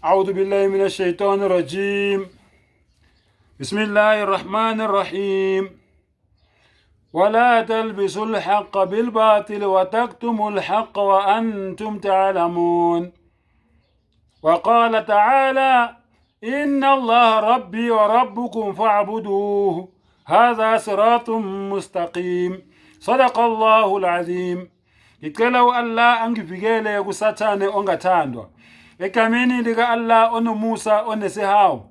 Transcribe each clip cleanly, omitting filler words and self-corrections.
أعوذ بالله من الشيطان الرجيم. بسم الله الرحمن الرحيم. ولا تلبسوا الحق بالباطل وتكتموا الحق وأنتم تعلمون. وقال تعالى: إن الله ربي وربكم فاعبدوه هذا صراط مستقيم. صدق الله العظيم. Ngicela Allah angivikele kusathane ongathandwa. Egameni lika Allah onomusa onesihawu.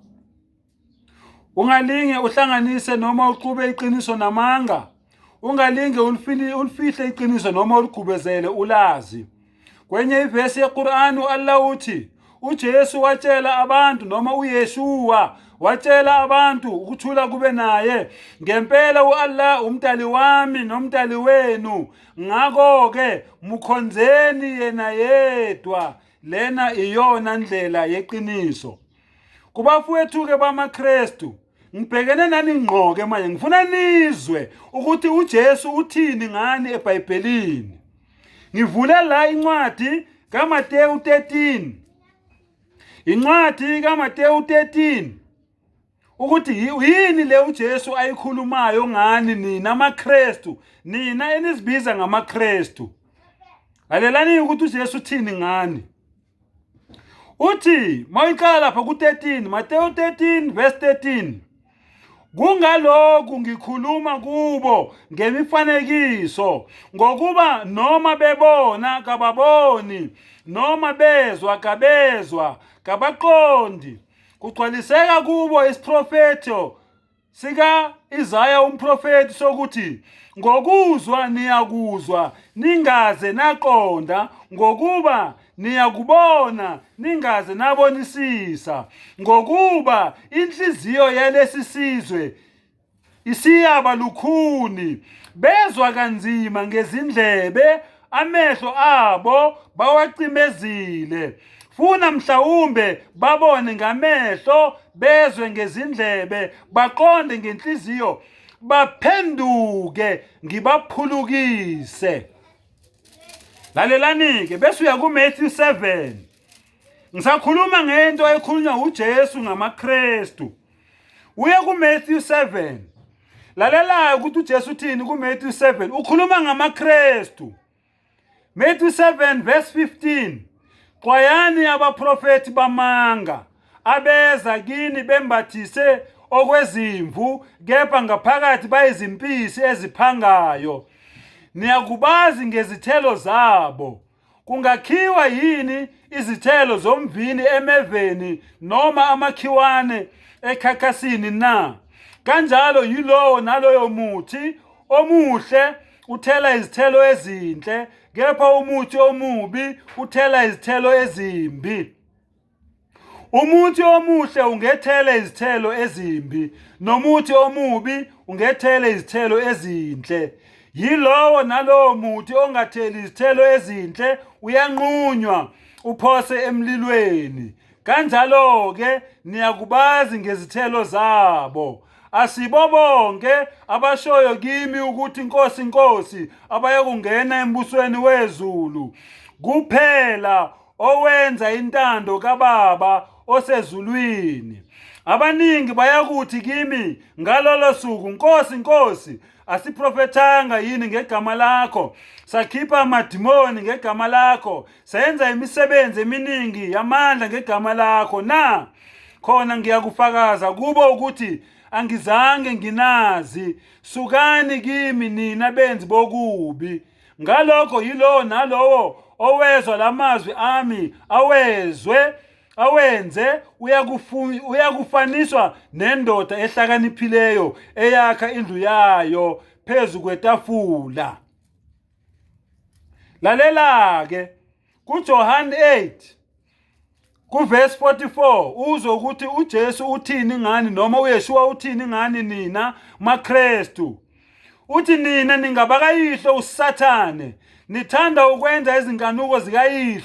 Ungalinge uhlanganise noma uqhube iqiniso namanga. Ungalinge ulifihle iqiniso noma uligubezele ulazi. Kwenye ivesi yeQur'an Allah uthi uJesu watshela abantu noma uYeshua watshela abantu ukuthula kube naye. Ngempela uAllah umdali wami nomdali wenu. Ngakho ke mukhonzeni yena yedwa. Lena iyona ndlela yeqiniso. Kubafowethu ke bamaKristu ngibhekene nani ngqoke manje ngifuna nizwe ukuthi uJesu uthini ngani eBhayibhelini. Ngivule la incwadi kaMateyu 13. Incwadi kaMateyu 13 ukuthi yini le uJesu ayikhulumayo ngani nina amaKristu, nina enizibiza ngamaKristu. Alelani ukuthi uJesu uthini ngani. Uthi mayiqala lapha ku13 Mateyu 13 verse 13. Kungalokhu ngikhuluma kubo ngemifanekiso ngokuba noma bebona kababoni noma bezwa kabezwa kabaqondi. Kugcwaliseka kubo isiprofeto sika Isaya umprofeti sokuthi ngokuzwa niyakuzwa ningaze naqonda, ngokuba niyakubona ningaze nabonisisa, ngokuba inhliziyo yalesi sizwe isiyaba lukhuni, bezwa kanzima ngezindlebe, amehlo abo bawacimezile. Funa mhlawumbe babone ngamehlo, bezwe ngezindlebe, baqonde ngenhliziyo, baphenduke ngibaphulukise. Lalelani ke bese uya kuMateyu 7. Ngisakhuluma ngento ekhulunywa uJesu ngamaKristu. Uya kuMateyu 7. Lalela ukuthi uJesu uthini kuMateyu 7. Ukhuluma ngamaKristu. Mateyu 7 verse 15. Xwayani abaprofeti bamanga abeza kini bembathise okwezimvu kepha ngaphakathi bayizimpisi eziphangayo. Niyakubazi ngezithelo zabo. Kungakhiwa yini izithelo zomvini emeveni noma amakhiwane ekhakhasini na? Kanjalo yilowo naloyo muthi omuhle uthela izithelo ezinhle, kepha umuthi omubi uthela izithelo ezimbi. Umuthi omuhle ungethela izithelo ezimbi, nomuthi omubi ungethela izithelo ezinhle. Yilowo nalowo muthi ongatheli izithelo ezinhle uyanqunywa uphose emlilweni. Kanjalo ke niyakubazi ngezithelo zabo. Asibo bonke abashoyo kimi ukuthi Nkosi Nkosi abayokungena embusweni wezulu, kuphela owenza intando kaBaba osezulwini. Abaningi bayakuthi kimi ngalolo suku, Nkosi Nkosi, asiprofethanga yini ngegama lakho, sakhipha amadimoni ngegama lakho, sayenza imisebenzi eminingi yamandla ngegama lakho na? Khona ngiyakufakaza kubo ukuthi angizange nginazi. Sukani kimi nina benzi bokubi. Ngalokho yilowo nalowo owezwa lamazwi ami awenze uyakufaniswa nendoda ehlakaniphileyo eyakha indlu yayo phezu kwetafula. Lalela ke kuJohane 8 kuverse 44 uzwe ukuthi uJesu uthini ngani noma uYeshua uthini ngani nina maKristu. Uthi nina ningabakayihlo uSathane, nithanda ukwenza izinkanuko zikayihlo.